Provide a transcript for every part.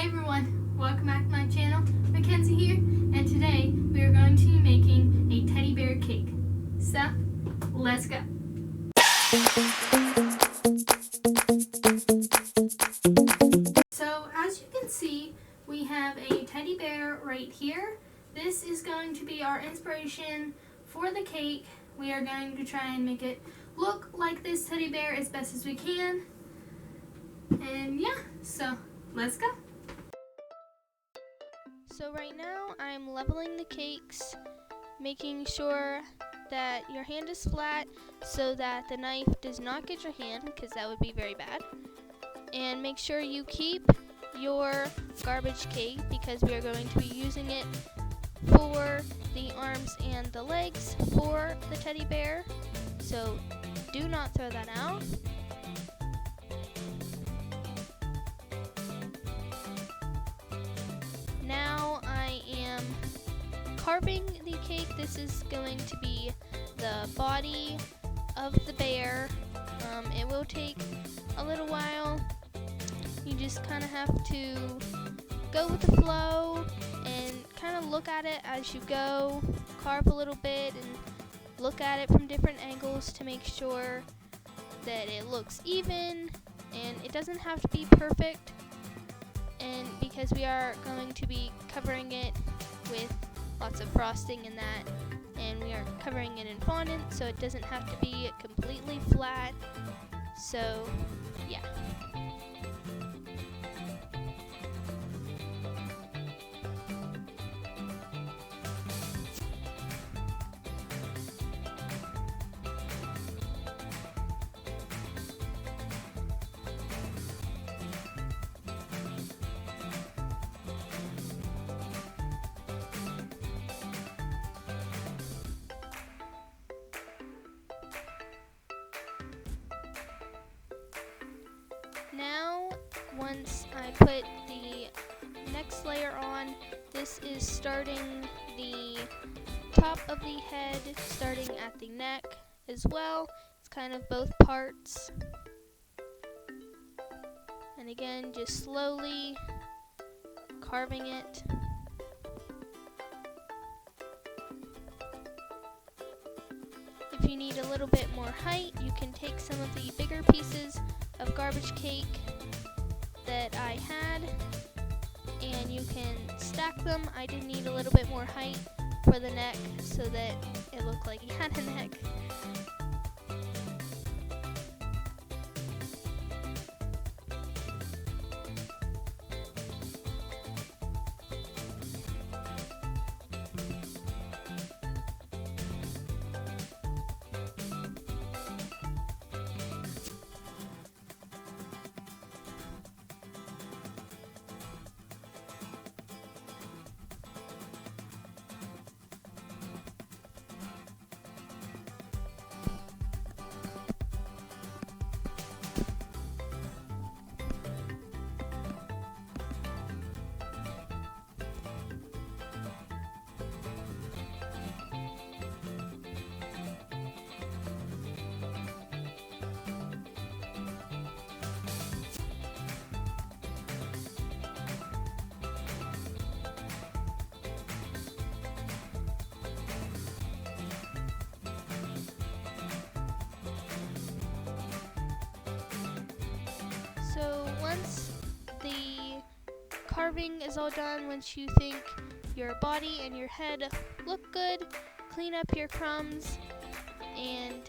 Hey everyone, welcome back to my channel. Mackenzie here, and today we are going to be making a teddy bear cake. So, let's go. So, as you can see, we have a teddy bear right here. This is going to be our inspiration for the cake. We are going to try and make it look like this teddy bear as best as we can. And yeah, so let's go. So right now I'm leveling the cakes, making sure that your hand is flat so that the knife does not get your hand, because that would be very bad. And make sure you keep your garbage cake because we are going to be using it for the arms and the legs for the teddy bear. So do not throw that out. Now I am carving the cake. This is going to be the body of the bear. It will take a little while. You just kind of have to go with the flow and kind of look at it as you go. Carve a little bit and look at it from different angles to make sure that it looks even, and it doesn't have to be perfect. And because we are going to be covering it with lots of frosting and that, and we are covering it in fondant, so it doesn't have to be completely flat. So yeah. Now, once I put the next layer on, this is starting the top of the head, starting at the neck as well. It's kind of both parts. And again, just slowly carving it. If you need a little bit more height, you can take some of the bigger pieces of garbage cake that I had, and you can stack them. I did need a little bit more height for the neck so that it looked like he had a neck. So once the carving is all done, once you think your body and your head look good, clean up your crumbs and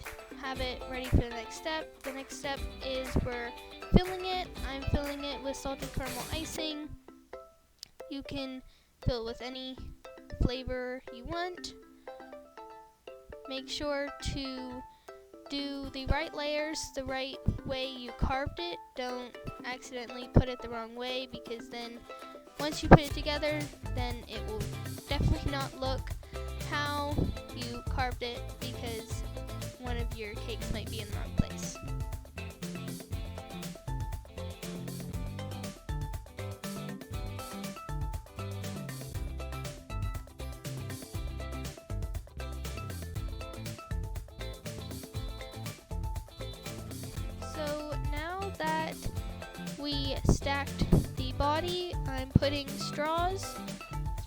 have it ready for the next step. The next step is we're filling it. I'm filling it with salted caramel icing. You can fill it with any flavor you want. Make sure to do the right layers the right way you carved it. Don't accidentally put it the wrong way, because then once you put it together, then it will definitely not look how you carved it, because one of your cakes might be in the wrong place. So now that we stacked the body, I'm putting straws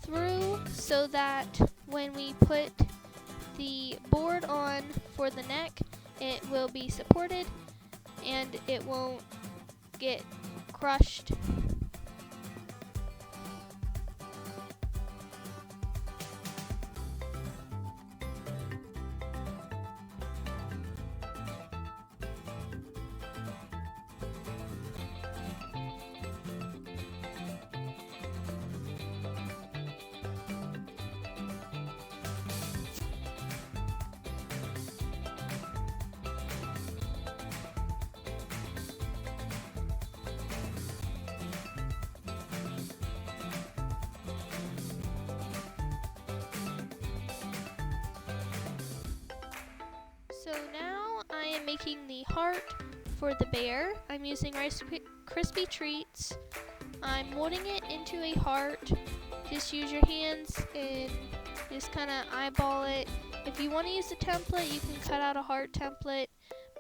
through so that when we put the board on for the neck, it will be supported and it won't get crushed. So now I am making the heart for the bear. I'm using Rice Krispie treats. I'm molding it into a heart. Just use your hands and just kind of eyeball it. If you want to use a template, you can cut out a heart template,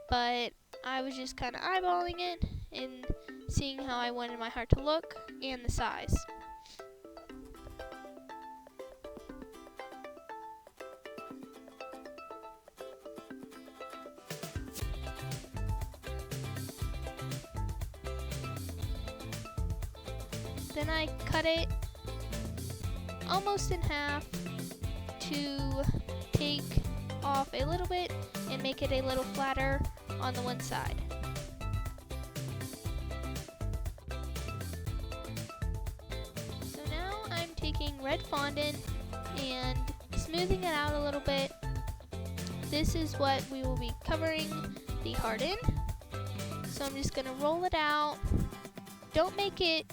but I was just kind of eyeballing it and seeing how I wanted my heart to look and the size. Then I cut it almost in half to take off a little bit and make it a little flatter on the one side. So now I'm taking red fondant and smoothing it out a little bit. This is what we will be covering the heart in. So I'm just going to roll it out. Don't make it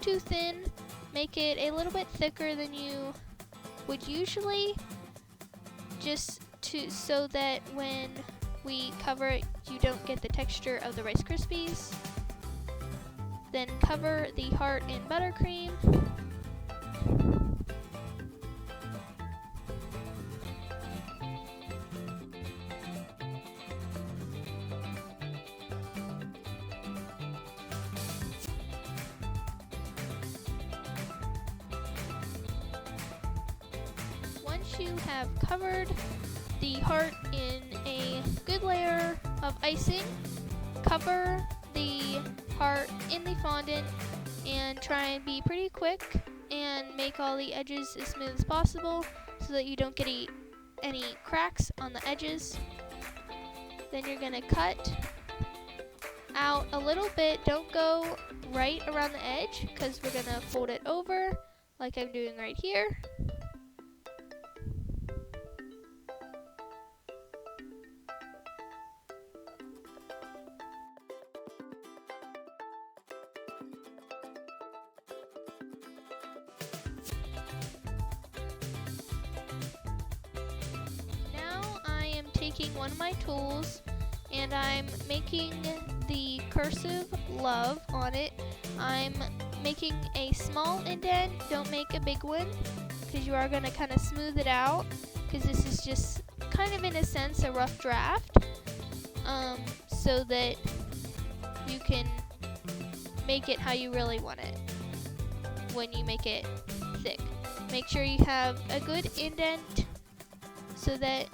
too thin. Make it a little bit thicker than you would usually, just so that when we cover it, you don't get the texture of the Rice Krispies. Then cover the heart in buttercream. Once you have covered the heart in a good layer of icing, cover the heart in the fondant and try and be pretty quick and make all the edges as smooth as possible so that you don't get any cracks on the edges. Then you're going to cut out a little bit. Don't go right around the edge because we're going to fold it over like I'm doing right here. Taking one of my tools and I'm making the cursive love on it. I'm making a small indent. Don't make a big one because you are going to kind of smooth it out because this is just kind of in a sense a rough draft, so that you can make it how you really want it when you make it thick. Make sure you have a good indent so that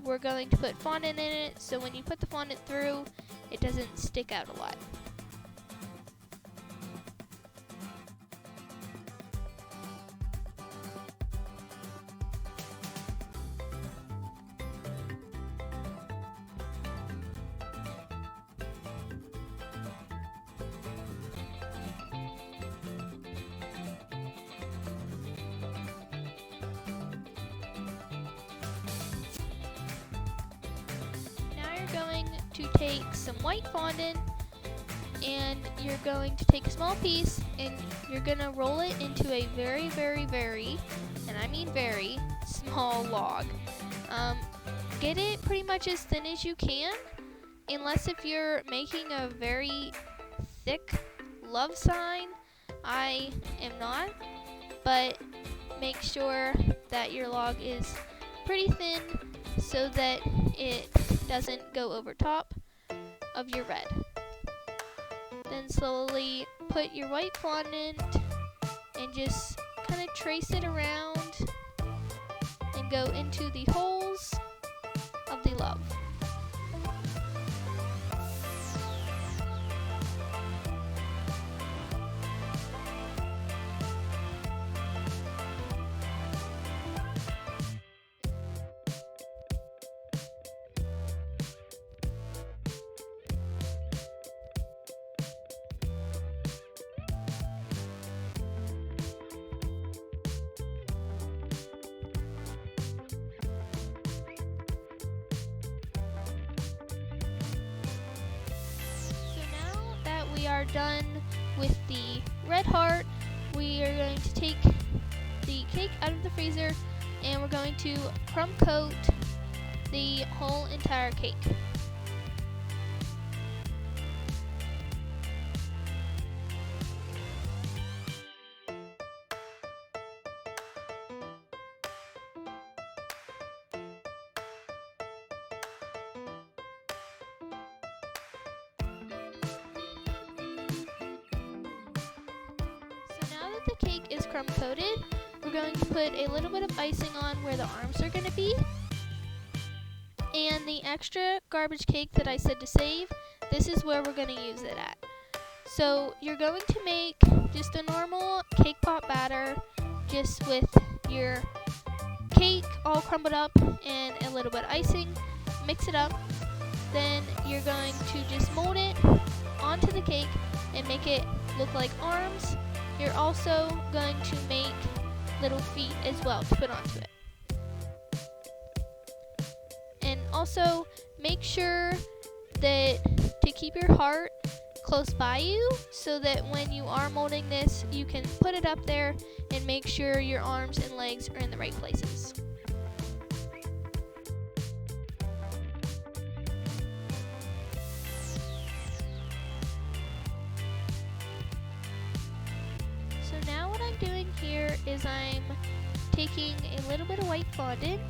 we're going to put fondant in it, so when you put the fondant through, it doesn't stick out a lot. Going to take some white fondant and you're going to take a small piece and you're going to roll it into a very, and I mean very, small log. Get it pretty much as thin as you can, unless if you're making a very thick love sign. I am not, but make sure that your log is pretty thin so that it doesn't go over top of your red. Then slowly put your white fondant and just kind of trace it around and go into the holes of the love. We are done with the red heart. We are going to take the cake out of the freezer and we're going to crumb coat the whole entire cake. The cake is crumb coated, we're going to put a little bit of icing on where the arms are going to be. And the extra garbage cake that I said to save, this is where we're going to use it at. So you're going to make just a normal cake pop batter, just with your cake all crumbled up and a little bit of icing. Mix it up. Then you're going to just mold it onto the cake and make it look like arms. You're also going to make little feet as well to put onto it. And also make sure that to keep your heart close by you so that when you are molding this, you can put it up there and make sure your arms and legs are in the right places. So now what I'm doing here is I'm taking a little bit of white fondant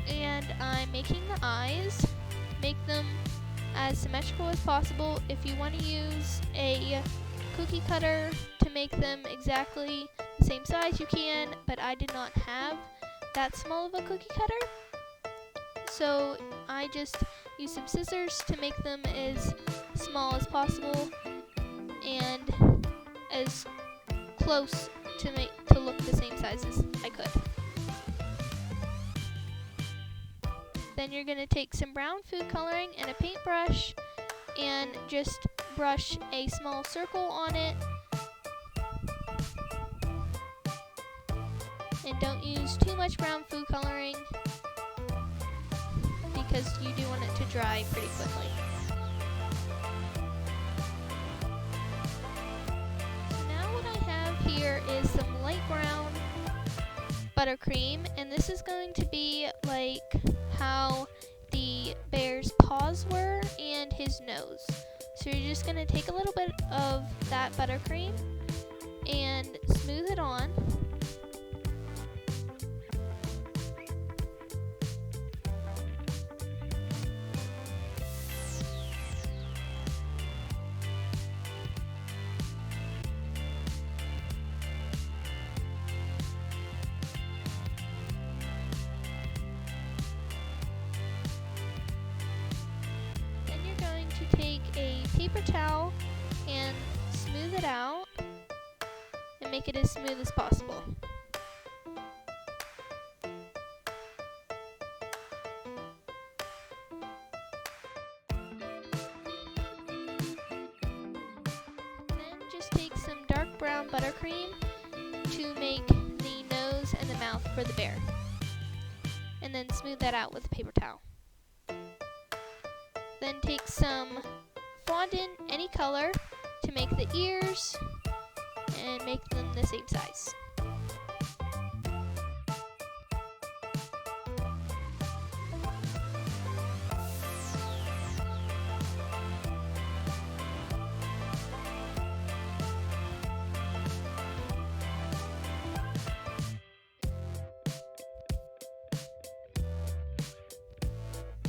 and I'm making the eyes. Make them as symmetrical as possible. If you want to use a cookie cutter to make them exactly the same size, you can, but I did not have that small of a cookie cutter. So I just used some scissors to make them as small as possible and as close to look the same size as I could. Then you're going to take some brown food coloring and a paintbrush and just brush a small circle on it. And don't use too much brown food coloring because you do want it to dry pretty quickly. Here is some light brown buttercream, and this is going to be like how the bear's paws were and his nose. So you're just going to take a little bit of that buttercream and smooth it on. Take a paper towel and smooth it out and make it as smooth as possible. Then just take some dark brown buttercream to make the nose and the mouth for the bear. And then smooth that out with a paper towel. Then take some fondant, any color, to make the ears and make them the same size.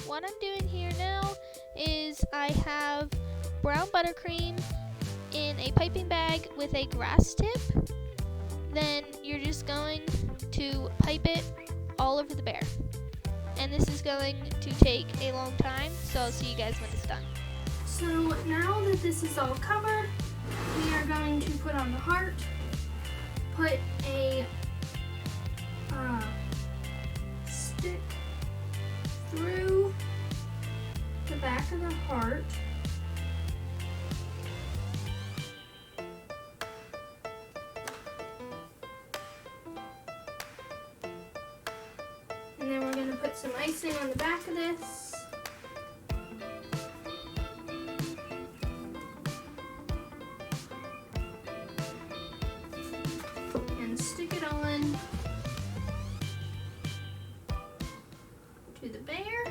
What I'm doing here now is I have brown buttercream in a piping bag with a grass tip, then you're just going to pipe it all over the bear. And this is going to take a long time, so I'll see you guys when it's done. So now that this is all covered, we are going to put on the heart, put a stick through the back of the heart. And then we're going to put some icing on the back of this. And stick it on to the bear.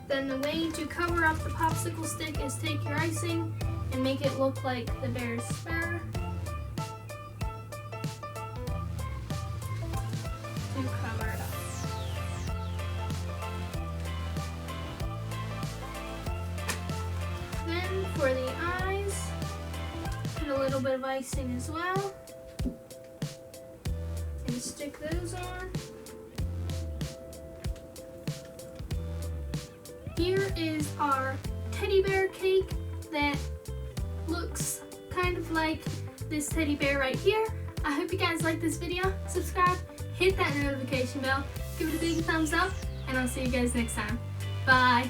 Then the way to cover up the popsicle stick is take your icing and make it look like the bear's fur. To cover it up. Then for the eyes, put a little bit of icing as well. And stick those on. Here is our teddy bear cake that looks kind of like this teddy bear right here. I hope you guys like this video. Subscribe, hit that notification bell, give it a big thumbs up, and I'll see you guys next time. Bye.